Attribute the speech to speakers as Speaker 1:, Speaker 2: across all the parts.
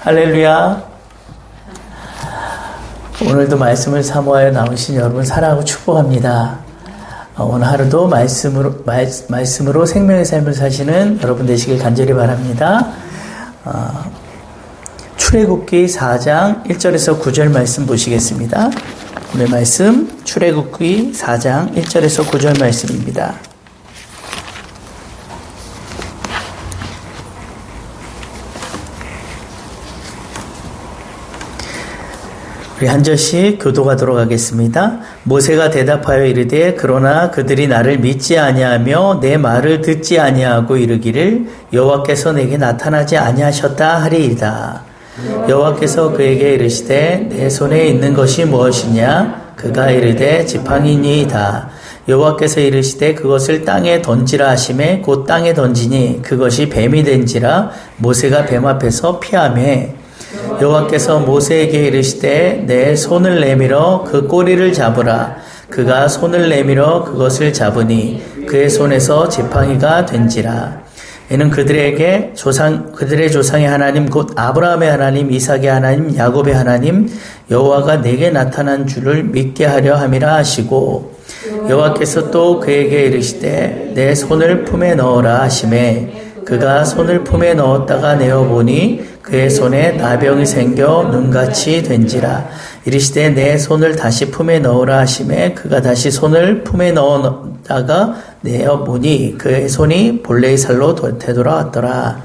Speaker 1: 할렐루야. 오늘도 말씀을 사모하여 나오신 여러분 사랑하고 축복합니다. 오늘 하루도 말씀으로 생명의 삶을 사시는 여러분 되시길 간절히 바랍니다. 출애굽기 4장 1절에서 9절 말씀 보시겠습니다. 오늘 말씀 출애굽기 4장 1절에서 9절 말씀입니다. 우리 한 절씩 교독하도록 하겠습니다. 모세가 대답하여 이르되 그러나 그들이 나를 믿지 아니하며 내 말을 듣지 아니하고 이르기를 여호와께서 내게 나타나지 아니하셨다 하리이다. 여호와께서 그에게 이르시되 내 손에 있는 것이 무엇이냐? 그가 이르되 지팡이니이다. 여호와께서 이르시되 그것을 땅에 던지라 하시매 곧 땅에 던지니 그것이 뱀이 된지라 모세가 뱀 앞에서 피하매 여호와께서 모세에게 이르시되 내 손을 내밀어 그 꼬리를 잡으라. 그가 손을 내밀어 그것을 잡으니 그의 손에서 지팡이가 된지라. 이는 그들의 조상의 하나님 곧 아브라함의 하나님, 이삭의 하나님, 야곱의 하나님 여호와가 내게 나타난 줄을 믿게 하려 함이라 하시고 여호와께서 또 그에게 이르시되 내 손을 품에 넣어라 하시매 그가 손을 품에 넣었다가 내어보니 그의 손에 나병이 생겨 눈같이 된지라. 이르시되 내 손을 다시 품에 넣으라 하시매 그가 다시 손을 품에 넣었다가 내어보니 그의 손이 본래의 살로 되돌아왔더라.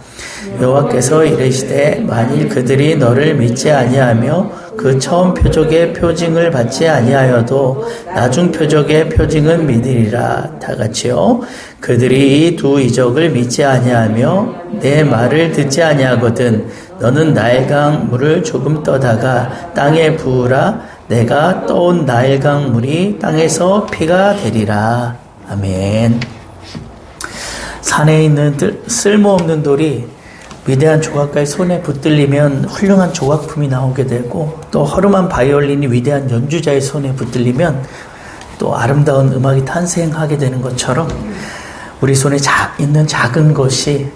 Speaker 1: 여호와께서 이르시되 만일 그들이 너를 믿지 아니하며 그 처음 표적의 표징을 받지 아니하여도 나중 표적의 표징은 믿으리라. 다 같이요. 그들이 이 두 이적을 믿지 아니하며 내 말을 듣지 아니하거든 너는 나일강 물을 조금 떠다가 땅에 부으라. 내가 떠온 나일강 물이 땅에서 피가 되리라. 아멘. 산에 있는 쓸모없는 돌이 위대한 조각가의 손에 붙들리면 훌륭한 조각품이 나오게 되고 또 허름한 바이올린이 위대한 연주자의 손에 붙들리면 또 아름다운 음악이 탄생하게 되는 것처럼 우리 손에 있는 작은 것이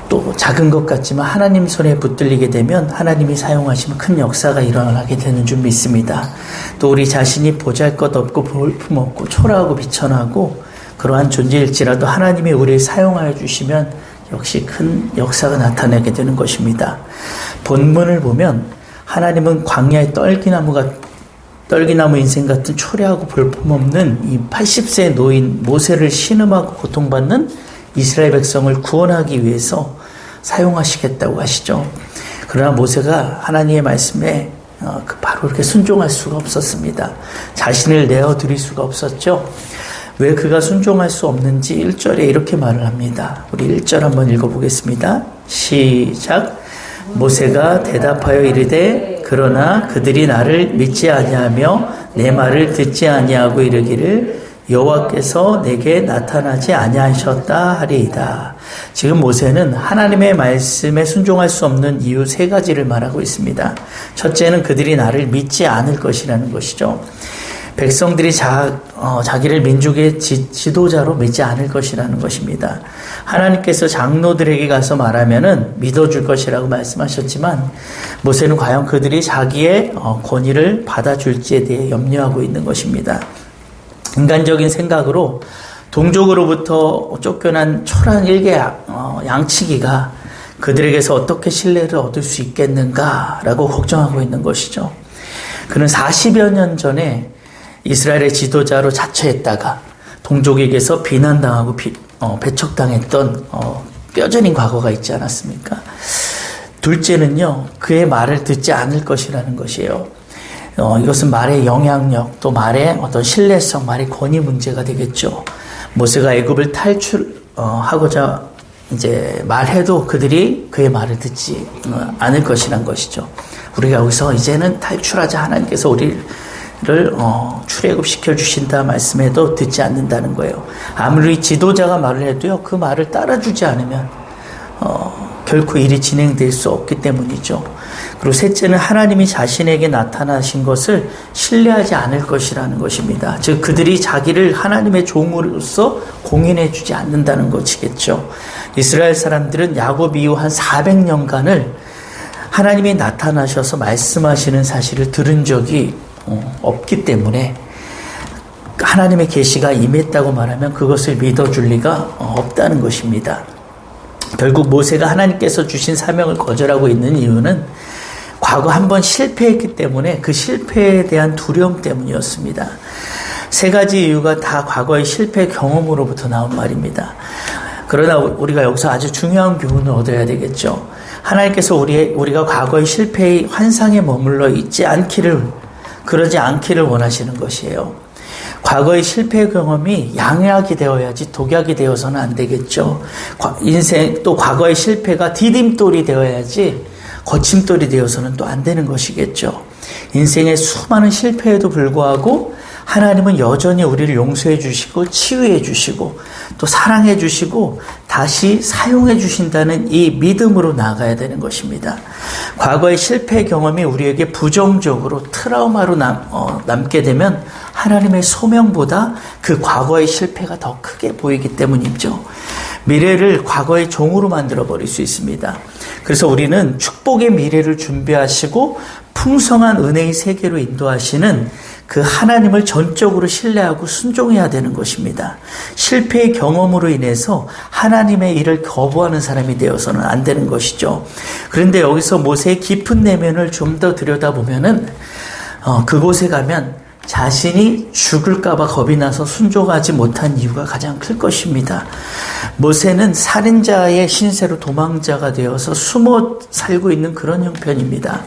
Speaker 1: 또 작은 것 같지만 하나님 손에 붙들리게 되면 하나님이 사용하시면 큰 역사가 일어나게 되는 줄 믿습니다. 또 우리 자신이 보잘것없고 볼품없고 초라하고 비천하고 그러한 존재일지라도 하나님이 우리를 사용하여 주시면 역시 큰 역사가 나타나게 되는 것입니다. 본문을 보면 하나님은 광야의 떨기나무 인생 같은 초라하고 볼품없는 이 80세 노인 모세를 신음하고 고통받는 이스라엘 백성을 구원하기 위해서 사용하시겠다고 하시죠. 그러나 모세가 하나님의 말씀에 바로 이렇게 순종할 수가 없었습니다. 자신을 내어드릴 수가 없었죠. 왜 그가 순종할 수 없는지 1절에 이렇게 말을 합니다. 우리 1절 한번 읽어보겠습니다. 시작. 모세가 대답하여 이르되 그러나 그들이 나를 믿지 아니하며 내 말을 듣지 아니하고 이르기를 여호와께서 내게 나타나지 아니하셨다 하리이다. 지금 모세는 하나님의 말씀에 순종할 수 없는 이유 3가지를 말하고 있습니다. 첫째는 그들이 나를 믿지 않을 것이라는 것이죠. 백성들이 자기를 민족의 지도자로 믿지 않을 것이라는 것입니다. 하나님께서 장로들에게 가서 말하면은 믿어줄 것이라고 말씀하셨지만 모세는 과연 그들이 자기의 권위를 받아줄지에 대해 염려하고 있는 것입니다. 인간적인 생각으로 동족으로부터 쫓겨난 초라한 일개 양치기가 그들에게서 어떻게 신뢰를 얻을 수 있겠는가라고 걱정하고 있는 것이죠. 그는 40여 년 전에 이스라엘의 지도자로 자처했다가 동족에게서 비난당하고 배척당했던 뼈저린 과거가 있지 않았습니까? 둘째는요, 그의 말을 듣지 않을 것이라는 것이에요. 이것은 말의 영향력, 또 말의 어떤 신뢰성, 말의 권위 문제가 되겠죠. 모세가 애굽을 탈출하고자 이제 말해도 그들이 그의 말을 듣지 않을 것이란 것이죠. 우리가 여기서 이제는 탈출하자 하나님께서 우리를 출애굽시켜 주신다 말씀해도 듣지 않는다는 거예요. 아무리 지도자가 말을 해도요, 그 말을 따라주지 않으면 결코 일이 진행될 수 없기 때문이죠. 그리고 셋째는 하나님이 자신에게 나타나신 것을 신뢰하지 않을 것이라는 것입니다. 즉 그들이 자기를 하나님의 종으로서 공인해 주지 않는다는 것이겠죠. 이스라엘 사람들은 야곱 이후 한 400년간을 하나님이 나타나셔서 말씀하시는 사실을 들은 적이 없기 때문에 하나님의 계시가 임했다고 말하면 그것을 믿어줄 리가 없다는 것입니다. 결국 모세가 하나님께서 주신 사명을 거절하고 있는 이유는 과거 한번 실패했기 때문에 그 실패에 대한 두려움 때문이었습니다. 세 가지 이유가 다 과거의 실패 경험으로부터 나온 말입니다. 그러나 우리가 여기서 아주 중요한 교훈을 얻어야 되겠죠. 하나님께서 우리가 과거의 실패의 환상에 머물러 있지 않기를, 그러지 않기를 원하시는 것이에요. 과거의 실패 경험이 양약이 되어야지 독약이 되어서는 안 되겠죠. 인생 또 과거의 실패가 디딤돌이 되어야지 거침돌이 되어서는 또 안 되는 것이겠죠. 인생의 수많은 실패에도 불구하고 하나님은 여전히 우리를 용서해 주시고 치유해 주시고 또 사랑해 주시고 다시 사용해 주신다는 이 믿음으로 나아가야 되는 것입니다. 과거의 실패 경험이 우리에게 부정적으로 트라우마로 남게 되면 하나님의 소명보다 그 과거의 실패가 더 크게 보이기 때문이죠. 미래를 과거의 종으로 만들어버릴 수 있습니다. 그래서 우리는 축복의 미래를 준비하시고 풍성한 은혜의 세계로 인도하시는 그 하나님을 전적으로 신뢰하고 순종해야 되는 것입니다. 실패의 경험으로 인해서 하나님의 일을 거부하는 사람이 되어서는 안 되는 것이죠. 그런데 여기서 모세의 깊은 내면을 좀 더 들여다보면은 그곳에 가면 자신이 죽을까봐 겁이 나서 순종하지 못한 이유가 가장 클 것입니다. 모세는 살인자의 신세로 도망자가 되어서 숨어 살고 있는 그런 형편입니다.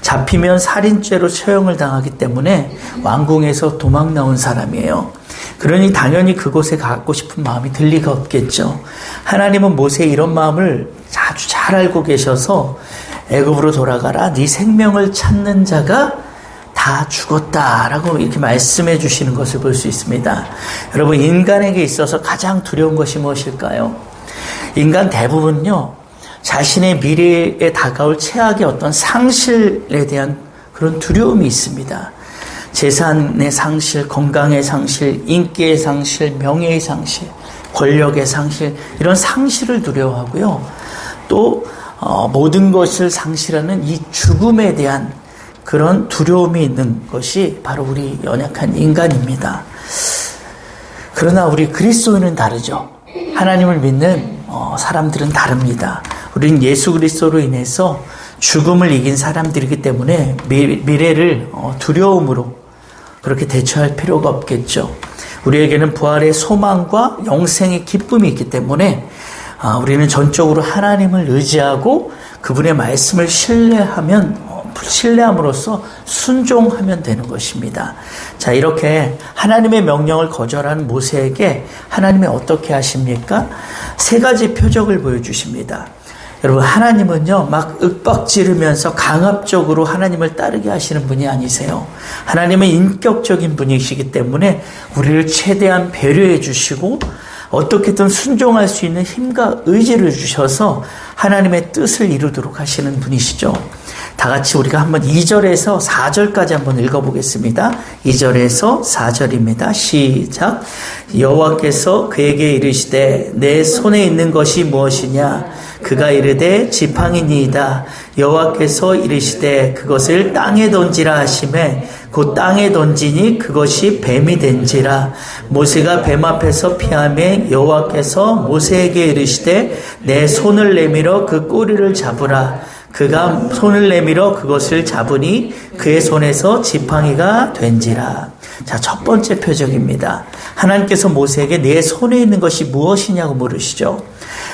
Speaker 1: 잡히면 살인죄로 처형을 당하기 때문에 왕궁에서 도망 나온 사람이에요. 그러니 당연히 그곳에 가고 싶은 마음이 들 리가 없겠죠. 하나님은 모세의 이런 마음을 아주 잘 알고 계셔서 애굽으로 돌아가라, 네 생명을 찾는 자가 다 죽었다라고 이렇게 말씀해 주시는 것을 볼 수 있습니다. 여러분, 인간에게 있어서 가장 두려운 것이 무엇일까요? 인간 대부분요, 자신의 미래에 다가올 최악의 어떤 상실에 대한 그런 두려움이 있습니다. 재산의 상실, 건강의 상실, 인기의 상실, 명예의 상실, 권력의 상실, 이런 상실을 두려워하고요. 또 모든 것을 상실하는 이 죽음에 대한 그런 두려움이 있는 것이 바로 우리 연약한 인간입니다. 그러나 우리 그리스도인은 다르죠. 하나님을 믿는 사람들은 다릅니다. 우리는 예수 그리스도로 인해서 죽음을 이긴 사람들이기 때문에 미래를 두려움으로 그렇게 대처할 필요가 없겠죠. 우리에게는 부활의 소망과 영생의 기쁨이 있기 때문에 우리는 전적으로 하나님을 의지하고 그분의 말씀을 신뢰함으로써 순종하면 되는 것입니다. 자, 이렇게 하나님의 명령을 거절하는 모세에게 하나님이 어떻게 하십니까? 세 가지 표적을 보여주십니다. 여러분, 하나님은요, 막 윽박지르면서 강압적으로 하나님을 따르게 하시는 분이 아니세요. 하나님은 인격적인 분이시기 때문에 우리를 최대한 배려해 주시고 어떻게든 순종할 수 있는 힘과 의지를 주셔서 하나님의 뜻을 이루도록 하시는 분이시죠. 다 같이 우리가 한번 2절에서 4절까지 한번 읽어보겠습니다. 2절에서 4절입니다. 시작. 여호와께서 그에게 이르시되 내 손에 있는 것이 무엇이냐? 그가 이르되 지팡이니이다. 여호와께서 이르시되 그것을 땅에 던지라 하시매 곧 땅에 던지니 그것이 뱀이 된지라. 모세가 뱀 앞에서 피하매 여호와께서 모세에게 이르시되 내 손을 내밀어 그 꼬리를 잡으라. 그가 손을 내밀어 그것을 잡으니 그의 손에서 지팡이가 된지라. 자, 첫 번째 표적입니다. 하나님께서 모세에게 내 손에 있는 것이 무엇이냐고 물으시죠.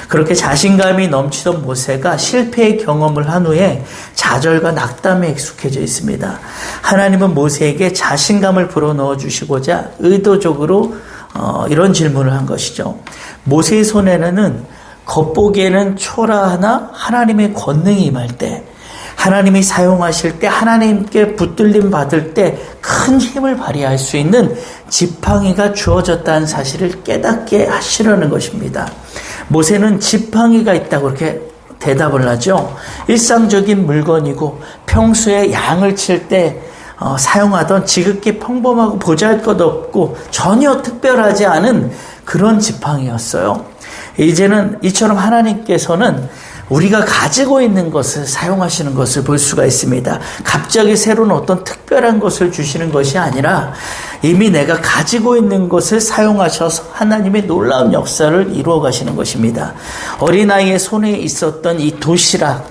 Speaker 1: 그렇게 자신감이 넘치던 모세가 실패의 경험을 한 후에 좌절과 낙담에 익숙해져 있습니다. 하나님은 모세에게 자신감을 불어넣어 주시고자 의도적으로 이런 질문을 한 것이죠. 모세의 손에는 겉보기에는 초라하나 하나님의 권능이 임할 때, 하나님이 사용하실 때, 하나님께 붙들림 받을 때 큰 힘을 발휘할 수 있는 지팡이가 주어졌다는 사실을 깨닫게 하시려는 것입니다. 모세는 지팡이가 있다고 그렇게 대답을 하죠. 일상적인 물건이고 평소에 양을 칠 때 사용하던 지극히 평범하고 보잘것없고 전혀 특별하지 않은 그런 지팡이였어요. 이제는 이처럼 하나님께서는 우리가 가지고 있는 것을 사용하시는 것을 볼 수가 있습니다. 갑자기 새로운 어떤 특별한 것을 주시는 것이 아니라 이미 내가 가지고 있는 것을 사용하셔서 하나님의 놀라운 역사를 이루어 가시는 것입니다. 어린아이의 손에 있었던 이 도시락,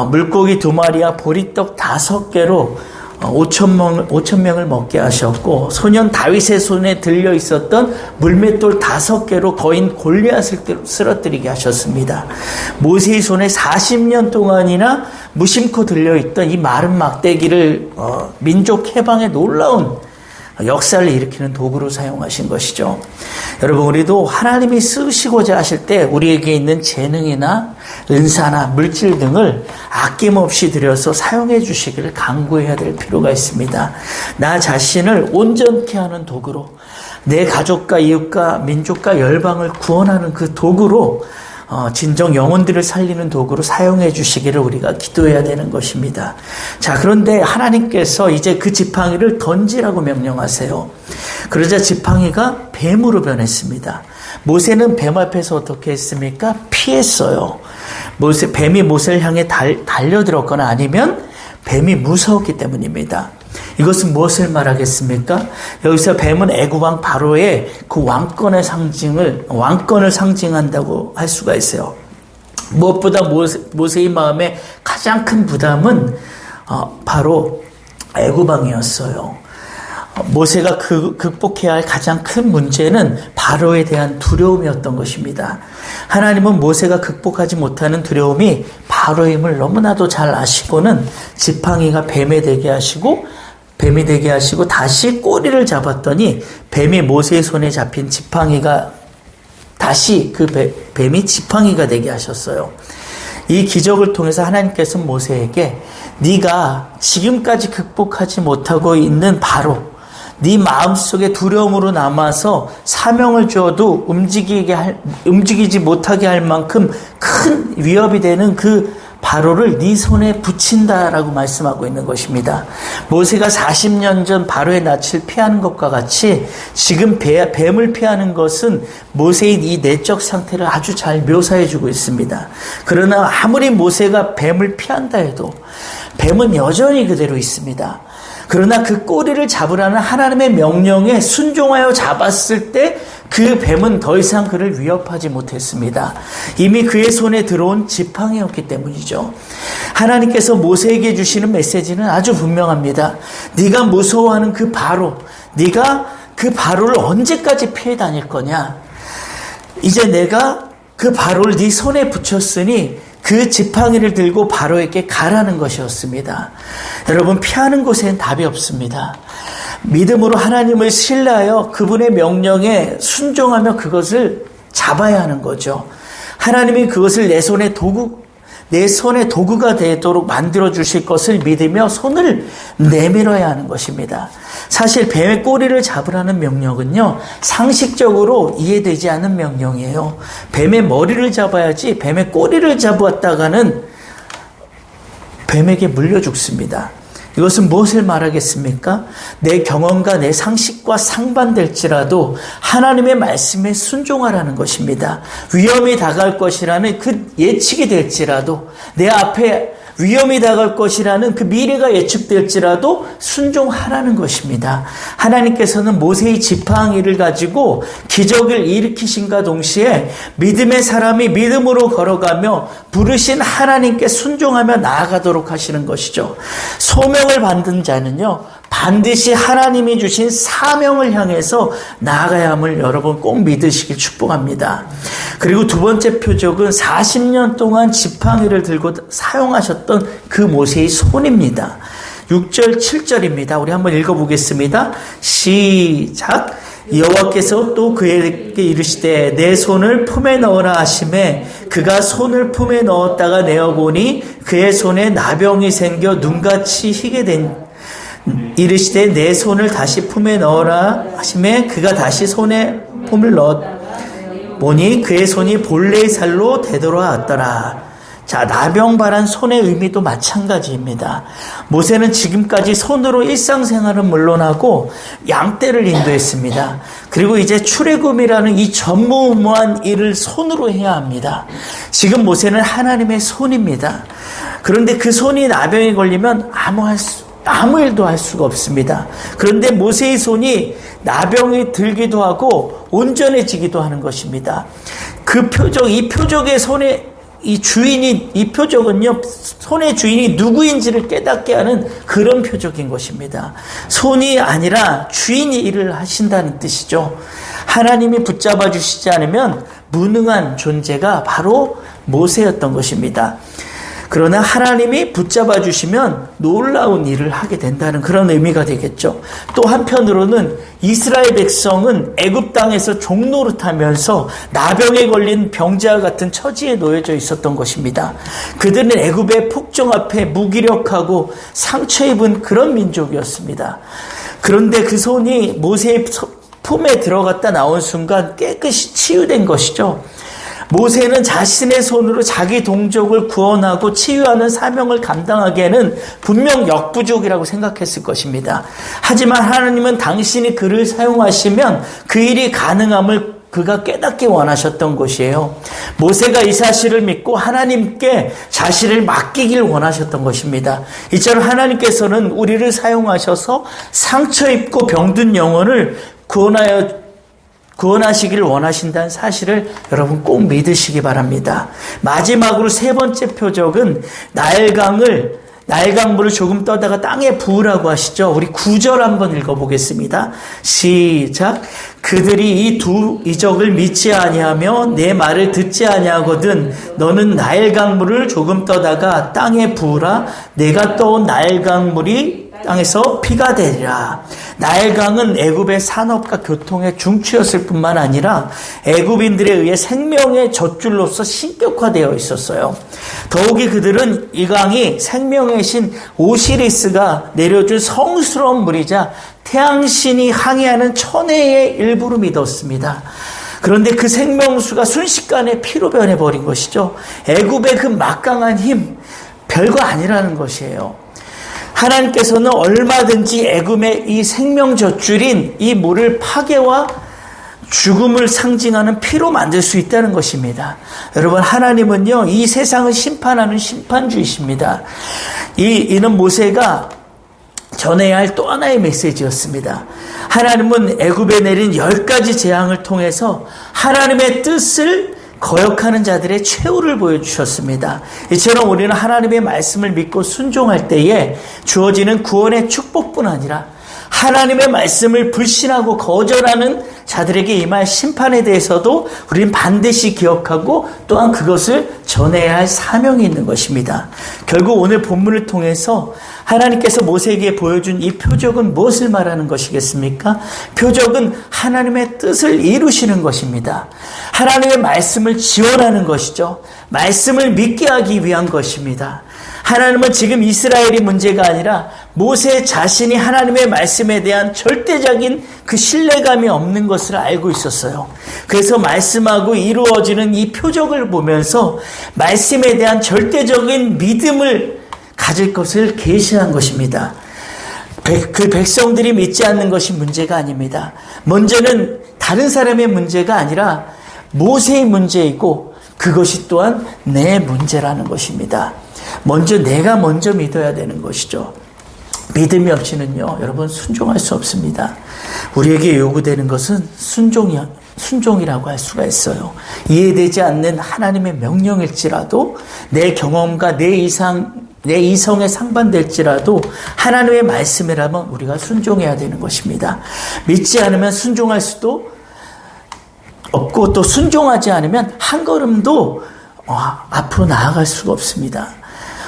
Speaker 1: 물고기 2마리와 보리떡 5개로 5천 명을 먹게 하셨고, 소년 다윗의 손에 들려 있었던 물맷돌 5개로 거인 골리앗을 쓰러뜨리게 하셨습니다. 모세의 손에 40년 동안이나 무심코 들려있던 이 마른 막대기를 민족 해방에 놀라운 역사를 일으키는 도구로 사용하신 것이죠. 여러분, 우리도 하나님이 쓰시고자 하실 때 우리에게 있는 재능이나 은사나 물질 등을 아낌없이 들여서 사용해 주시기를 간구해야 될 필요가 있습니다. 나 자신을 온전케 하는 도구로, 내 가족과 이웃과 민족과 열방을 구원하는 그 도구로, 진정 영혼들을 살리는 도구로 사용해 주시기를 우리가 기도해야 되는 것입니다. 자, 그런데 하나님께서 이제 그 지팡이를 던지라고 명령하세요. 그러자 지팡이가 뱀으로 변했습니다. 모세는 뱀 앞에서 어떻게 했습니까? 피했어요. 뱀이 모세를 향해 달려들었거나 아니면 뱀이 무서웠기 때문입니다. 이것은 무엇을 말하겠습니까? 여기서 뱀은 애굽왕 바로의 그 왕권을 상징한다고 할 수가 있어요. 무엇보다 모세의 마음에 가장 큰 부담은 바로 애굽왕이었어요. 모세가 극복해야 할 가장 큰 문제는 바로에 대한 두려움이었던 것입니다. 하나님은 모세가 극복하지 못하는 두려움이 바로임을 너무나도 잘 아시고는 지팡이가 뱀이 되게 하시고 다시 꼬리를 잡았더니 뱀이 모세의 손에 잡힌 지팡이가 다시 그 뱀이 지팡이가 되게 하셨어요. 이 기적을 통해서 하나님께서 모세에게 네가 지금까지 극복하지 못하고 있는 바로, 네 마음속에 두려움으로 남아서 사명을 주어도 움직이지 못하게 할 만큼 큰 위협이 되는 그 바로를 네 손에 붙인다라고 말씀하고 있는 것입니다. 모세가 40년 전 바로의 낯을 피하는 것과 같이 지금 뱀을 피하는 것은 모세의 이 내적 상태를 아주 잘 묘사해 주고 있습니다. 그러나 아무리 모세가 뱀을 피한다 해도 뱀은 여전히 그대로 있습니다. 그러나 그 꼬리를 잡으라는 하나님의 명령에 순종하여 잡았을 때 그 뱀은 더 이상 그를 위협하지 못했습니다. 이미 그의 손에 들어온 지팡이였기 때문이죠. 하나님께서 모세에게 주시는 메시지는 아주 분명합니다. 네가 무서워하는 그 바로, 네가 그 바로를 언제까지 피해 다닐 거냐? 이제 내가 그 바로를 네 손에 붙였으니 그 지팡이를 들고 바로에게 가라는 것이었습니다. 여러분, 피하는 곳엔 답이 없습니다. 믿음으로 하나님을 신뢰하여 그분의 명령에 순종하며 그것을 잡아야 하는 거죠. 하나님이 그것을 내 손의 도구가 되도록 만들어 주실 것을 믿으며 손을 내밀어야 하는 것입니다. 사실 뱀의 꼬리를 잡으라는 명령은요, 상식적으로 이해되지 않는 명령이에요. 뱀의 머리를 잡아야지 뱀의 꼬리를 잡았다가는 뱀에게 물려 죽습니다. 이것은 무엇을 말하겠습니까? 내 경험과 내 상식과 상반될지라도 하나님의 말씀에 순종하라는 것입니다. 위험이 다가올 것이라는 그 예측이 될지라도, 내 앞에 위험이 다가올 것이라는 그 미래가 예측될지라도 순종하라는 것입니다. 하나님께서는 모세의 지팡이를 가지고 기적을 일으키신과 동시에 믿음의 사람이 믿음으로 걸어가며 부르신 하나님께 순종하며 나아가도록 하시는 것이죠. 소명을 받은 자는요, 반드시 하나님이 주신 사명을 향해서 나아가야 함을 여러분 꼭 믿으시길 축복합니다. 그리고 두 번째 표적은 40년 동안 지팡이를 들고 사용하셨던 그 모세의 손입니다. 6절 7절입니다. 우리 한번 읽어보겠습니다. 시작. 여호와께서 또 그에게 이르시되 내 손을 품에 넣으라 하시매 그가 손을 품에 넣었다가 내어보니 그의 손에 나병이 생겨 눈같이 희게 된 이르시되 내 손을 다시 품에 넣어라 하시매 그가 다시 손에 품을 넣었 보니 그의 손이 본래의 살로 되돌아왔더라. 자, 나병발한 손의 의미도 마찬가지입니다. 모세는 지금까지 손으로 일상생활은 물론하고 양떼를 인도했습니다. 그리고 이제 출애굽이라는 이 전무후무한 일을 손으로 해야 합니다. 지금 모세는 하나님의 손입니다. 그런데 그 손이 나병에 걸리면 아무 일도 할 수가 없습니다. 그런데 모세의 손이 나병이 들기도 하고 온전해지기도 하는 것입니다. 그 표적, 이 표적의 손에 이 표적은요, 손의 주인이 누구인지를 깨닫게 하는 그런 표적인 것입니다. 손이 아니라 주인이 일을 하신다는 뜻이죠. 하나님이 붙잡아 주시지 않으면 무능한 존재가 바로 모세였던 것입니다. 그러나 하나님이 붙잡아 주시면 놀라운 일을 하게 된다는 그런 의미가 되겠죠. 또 한편으로는 이스라엘 백성은 애굽 땅에서 종노릇하면서 나병에 걸린 병자와 같은 처지에 놓여져 있었던 것입니다. 그들은 애굽의 폭정 앞에 무기력하고 상처 입은 그런 민족이었습니다. 그런데 그 손이 모세의 품에 들어갔다 나온 순간 깨끗이 치유된 것이죠. 모세는 자신의 손으로 자기 동족을 구원하고 치유하는 사명을 감당하기에는 분명 역부족이라고 생각했을 것입니다. 하지만 하나님은 당신이 그를 사용하시면 그 일이 가능함을 그가 깨닫기 원하셨던 것이에요. 모세가 이 사실을 믿고 하나님께 자신을 맡기길 원하셨던 것입니다. 이처럼 하나님께서는 우리를 사용하셔서 상처 입고 병든 영혼을 구원하시길 원하신다는 사실을 여러분 꼭 믿으시기 바랍니다. 마지막으로 세 번째 표적은 나일강물을 조금 떠다가 땅에 부으라고 하시죠. 우리 9절 한번 읽어보겠습니다. 시작. 그들이 이 두 이적을 믿지 아니하며 내 말을 듣지 아니하거든 너는 나일강물을 조금 떠다가 땅에 부으라. 내가 떠온 나일강물이 땅에서 피가 되리라. 나일강은 애굽의 산업과 교통의 중추였을 뿐만 아니라 애굽인들에 의해 생명의 젖줄로서 신격화되어 있었어요. 더욱이 그들은 이 강이 생명의 신 오시리스가 내려준 성스러운 물이자 태양신이 항해하는 천혜의 일부로 믿었습니다. 그런데 그 생명수가 순식간에 피로 변해버린 것이죠. 애굽의 그 막강한 힘, 별거 아니라는 것이에요. 하나님께서는 얼마든지 애굽의 이 생명 젖줄인 이 물을 파괴와 죽음을 상징하는 피로 만들 수 있다는 것입니다. 여러분, 하나님은요, 이 세상을 심판하는 심판주이십니다. 이는 모세가 전해야 할 또 하나의 메시지였습니다. 하나님은 애굽에 내린 10가지 재앙을 통해서 하나님의 뜻을 거역하는 자들의 최후를 보여주셨습니다. 이처럼 우리는 하나님의 말씀을 믿고 순종할 때에 주어지는 구원의 축복뿐 아니라 하나님의 말씀을 불신하고 거절하는 자들에게 임할 심판에 대해서도 우리는 반드시 기억하고 또한 그것을 전해야 할 사명이 있는 것입니다. 결국 오늘 본문을 통해서 하나님께서 모세에게 보여준 이 표적은 무엇을 말하는 것이겠습니까? 표적은 하나님의 뜻을 이루시는 것입니다. 하나님의 말씀을 지원하는 것이죠. 말씀을 믿게 하기 위한 것입니다. 하나님은 지금 이스라엘이 문제가 아니라 모세 자신이 하나님의 말씀에 대한 절대적인 그 신뢰감이 없는 것을 알고 있었어요. 그래서 말씀하고 이루어지는 이 표적을 보면서 말씀에 대한 절대적인 믿음을 가질 것을 계시한 것입니다. 그 백성들이 믿지 않는 것이 문제가 아닙니다. 먼저는 다른 사람의 문제가 아니라 모세의 문제이고 그것이 또한 내 문제라는 것입니다. 내가 먼저 믿어야 되는 것이죠. 믿음이 없이는요, 여러분 순종할 수 없습니다. 우리에게 요구되는 것은 순종이라고 할 수가 있어요. 이해되지 않는 하나님의 명령일지라도 내 경험과 내 이성에 상반될지라도 하나님의 말씀이라면 우리가 순종해야 되는 것입니다. 믿지 않으면 순종할 수도 없고 또 순종하지 않으면 한 걸음도 앞으로 나아갈 수가 없습니다.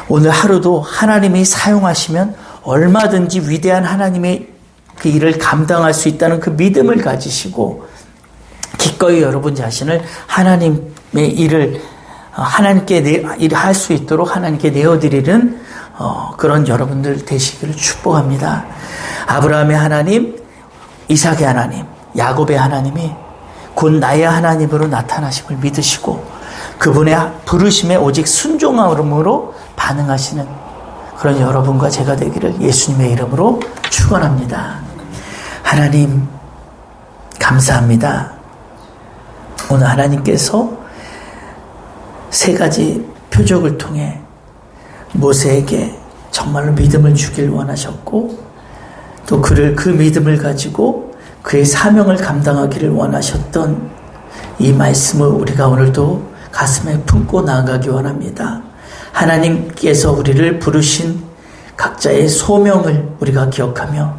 Speaker 1: 오늘 하루도 하나님이 사용하시면 얼마든지 위대한 하나님의 그 일을 감당할 수 있다는 그 믿음을 가지시고 기꺼이 여러분 자신을 하나님의 일을 하나님께 할 수 있도록 하나님께 내어드리는 그런 여러분들 되시기를 축복합니다. 아브라함의 하나님, 이삭의 하나님, 야곱의 하나님이 곧 나의 하나님으로 나타나심을 믿으시고 그분의 부르심에 오직 순종함으로 반응하시는 그런 여러분과 제가 되기를 예수님의 이름으로 축원합니다. 하나님 감사합니다. 오늘 하나님께서 세 가지 표적을 통해 모세에게 정말로 믿음을 주길 원하셨고 또 그를 그 믿음을 가지고 그의 사명을 감당하기를 원하셨던 이 말씀을 우리가 오늘도 가슴에 품고 나아가기 원합니다. 하나님께서 우리를 부르신 각자의 소명을 우리가 기억하며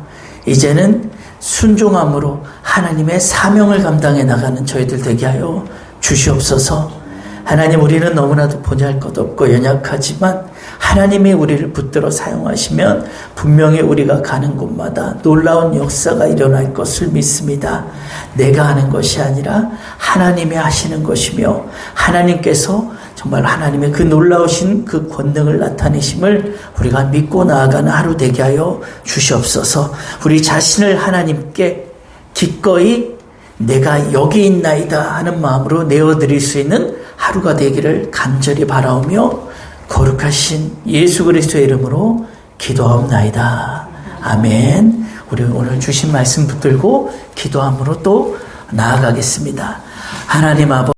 Speaker 1: 이제는 순종함으로 하나님의 사명을 감당해 나가는 저희들 되게 하여 주시옵소서. 하나님, 우리는 너무나도 보잘것없고 연약하지만 하나님이 우리를 붙들어 사용하시면 분명히 우리가 가는 곳마다 놀라운 역사가 일어날 것을 믿습니다. 내가 하는 것이 아니라 하나님이 하시는 것이며 하나님께서 정말 하나님의 그 놀라우신 그 권능을 나타내심을 우리가 믿고 나아가는 하루 되게 하여 주시옵소서. 우리 자신을 하나님께 기꺼이 내가 여기 있나이다 하는 마음으로 내어드릴 수 있는 하루가 되기를 간절히 바라오며 거룩하신 예수 그리스도의 이름으로 기도하옵나이다. 아멘. 우리 오늘 주신 말씀 붙들고 기도함으로 또 나아가겠습니다. 하나님 아버지